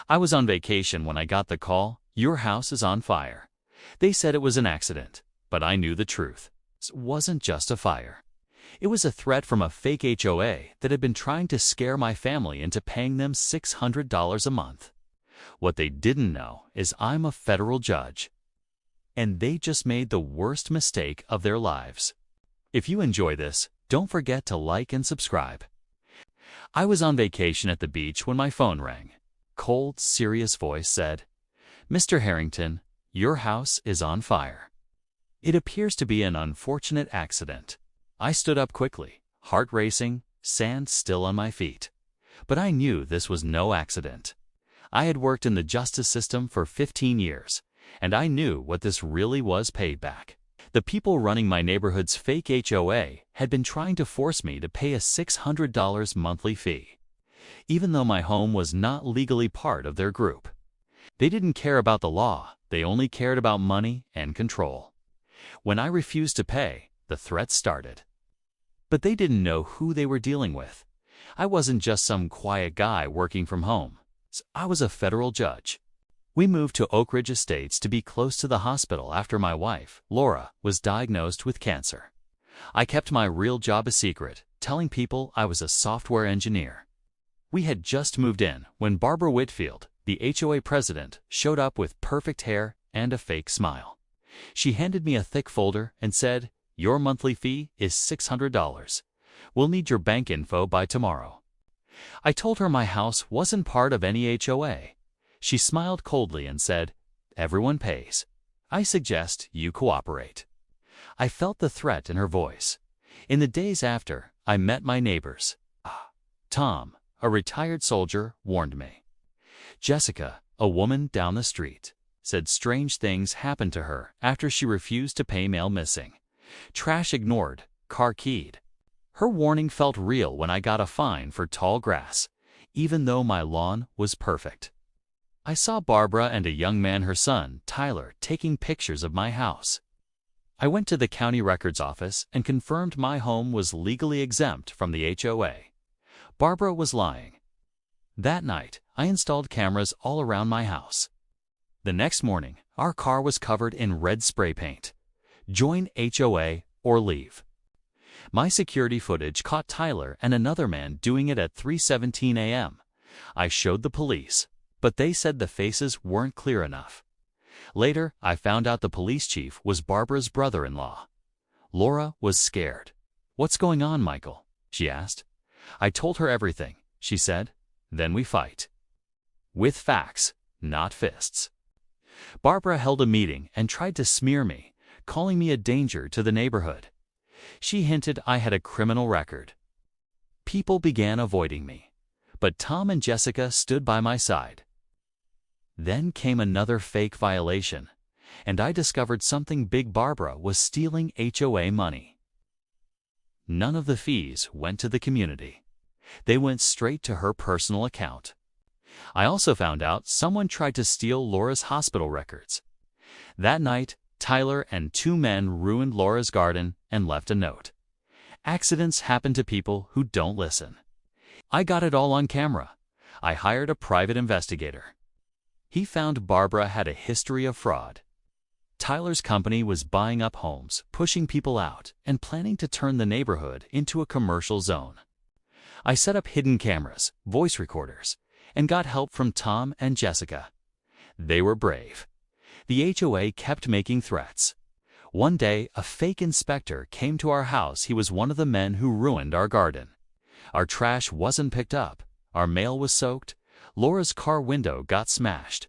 I was on vacation when I got the call, "Your house is on fire." They said it was an accident, but I knew the truth. It wasn't just a fire. It was a threat from a fake HOA that had been trying to scare my family into paying them $600 a month. What they didn't know is I'm a federal judge, and they just made the worst mistake of their lives. If you enjoy this, don't forget to like and subscribe. I was on vacation at the beach when my phone rang. Cold, serious voice said, "Mr. Harrington, your house is on fire. It appears to be an unfortunate accident." I stood up quickly, heart racing, sand still on my feet. But I knew this was no accident. I had worked in the justice system for 15 years, and I knew what this really was paid back. The people running my neighborhood's fake HOA had been trying to force me to pay a $600 monthly fee, even though my home was not legally part of their group. They didn't care about the law, they only cared about money and control. When I refused to pay, the threats started. But they didn't know who they were dealing with. I wasn't just some quiet guy working from home. I was a federal judge. We moved to Oak Ridge Estates to be close to the hospital after my wife, Laura, was diagnosed with cancer. I kept my real job a secret, telling people I was a software engineer. We had just moved in when Barbara Whitfield, the HOA president, showed up with perfect hair and a fake smile. She handed me a thick folder and said, "Your monthly fee is $600. We'll need your bank info by tomorrow." I told her my house wasn't part of any HOA. She smiled coldly and said, "Everyone pays. I suggest you cooperate." I felt the threat in her voice. In the days after, I met my neighbors. Tom, a retired soldier, warned me. Jessica, a woman down the street, said strange things happened to her after she refused to pay mail missing. Trash ignored, car keyed. Her warning felt real when I got a fine for tall grass, even though my lawn was perfect. I saw Barbara and a young man, her son, Tyler, taking pictures of my house. I went to the county records office and confirmed my home was legally exempt from the HOA. Barbara was lying. That night, I installed cameras all around my house. The next morning, our car was covered in red spray paint. "Join HOA or leave." My security footage caught Tyler and another man doing it at 3:17 a.m. I showed the police, but they said the faces weren't clear enough. Later, I found out the police chief was Barbara's brother-in-law. Laura was scared. "What's going on, Michael?" she asked. I told her everything, she said. Then we fight. With facts, not fists. Barbara held a meeting and tried to smear me, calling me a danger to the neighborhood. She hinted I had a criminal record. People began avoiding me, but Tom and Jessica stood by my side. Then came another fake violation, and I discovered something big. Barbara was stealing HOA money. None of the fees went to the community. They went straight to her personal account. I also found out someone tried to steal Laura's hospital records. That night, Tyler and two men ruined Laura's garden and left a note. Accidents happen to people who don't listen. I got it all on camera. I hired a private investigator. He found Barbara had a history of fraud. Tyler's company was buying up homes, pushing people out, and planning to turn the neighborhood into a commercial zone. I set up hidden cameras, voice recorders, and got help from Tom and Jessica. They were brave. The HOA kept making threats. One day, a fake inspector came to our house. He was one of the men who ruined our garden. Our trash wasn't picked up. Our mail was soaked. Laura's car window got smashed.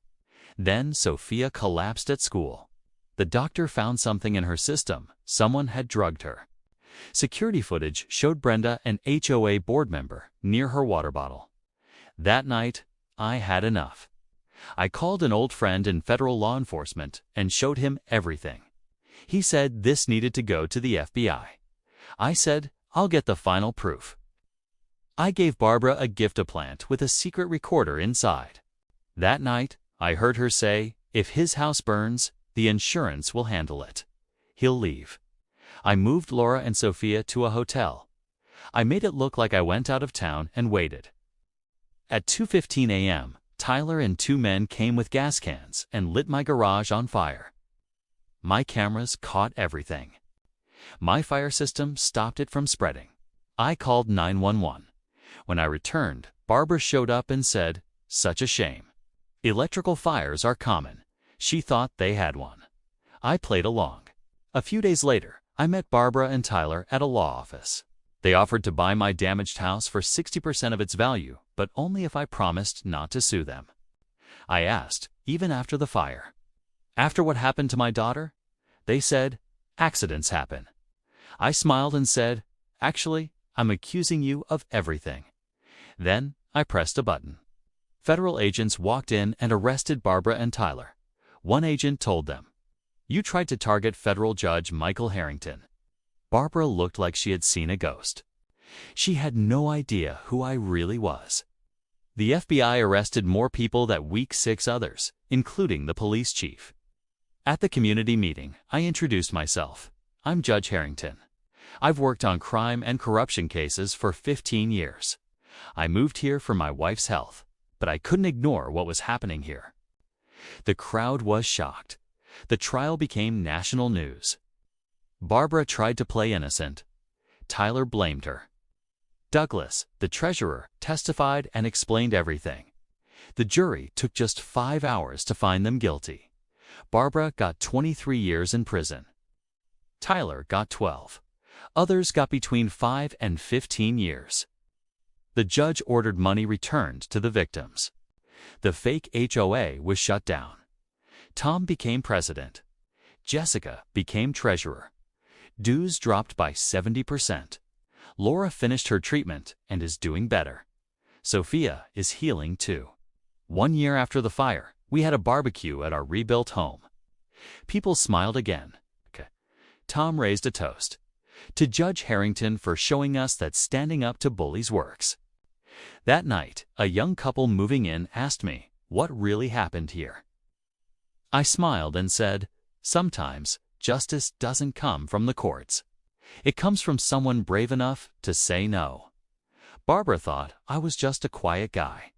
Then Sophia collapsed at school. The doctor found something in her system. Someone had drugged her. Security footage showed Brenda, an HOA board member, near her water bottle. That night, I had enough. I called an old friend in federal law enforcement and showed him everything. He said this needed to go to the FBI. I said, "I'll get the final proof." I gave Barbara a gift plant with a secret recorder inside. That night, I heard her say, "If his house burns, the insurance will handle it. He'll leave." I moved Laura and Sophia to a hotel. I made it look like I went out of town and waited. At 2:15 a.m., Tyler and 2 men came with gas cans and lit my garage on fire. My cameras caught everything. My fire system stopped it from spreading. I called 911. When I returned, Barbara showed up and said, "Such a shame. Electrical fires are common." She thought they had one. I played along. A few days later, I met Barbara and Tyler at a law office. They offered to buy my damaged house for 60% of its value, but only if I promised not to sue them. I asked, even after the fire. After what happened to my daughter? They said, "Accidents happen." I smiled and said, "Actually, I'm accusing you of everything." Then I pressed a button. Federal agents walked in and arrested Barbara and Tyler. One agent told them, "You tried to target federal judge Michael Harrington." Barbara looked like she had seen a ghost. She had no idea who I really was. The FBI arrested more people that week 6 others, including the police chief. At the community meeting, I introduced myself. I'm Judge Harrington. I've worked on crime and corruption cases for 15 years. I moved here for my wife's health, but I couldn't ignore what was happening here. The crowd was shocked. The trial became national news. Barbara tried to play innocent. Tyler blamed her. Douglas, the treasurer, testified and explained everything. The jury took just 5 hours to find them guilty. Barbara got 23 years in prison. Tyler got 12. Others got between 5 and 15 years. The judge ordered money returned to the victims. The fake HOA was shut down. Tom became president. Jessica became treasurer. Dues dropped by 70%. Laura finished her treatment and is doing better. Sophia is healing too. 1 year after the fire, we had a barbecue at our rebuilt home. People smiled again. Tom raised a toast to Judge Harrington for showing us that standing up to bullies works. That night, a young couple moving in asked me what really happened here. I smiled and said, "Sometimes justice doesn't come from the courts. It comes from someone brave enough to say no." Barbara thought I was just a quiet guy.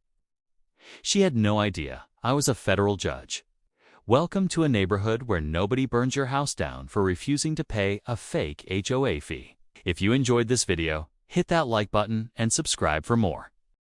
She had no idea I was a federal judge. Welcome to a neighborhood where nobody burns your house down for refusing to pay a fake HOA fee. If you enjoyed this video, hit that like button and subscribe for more.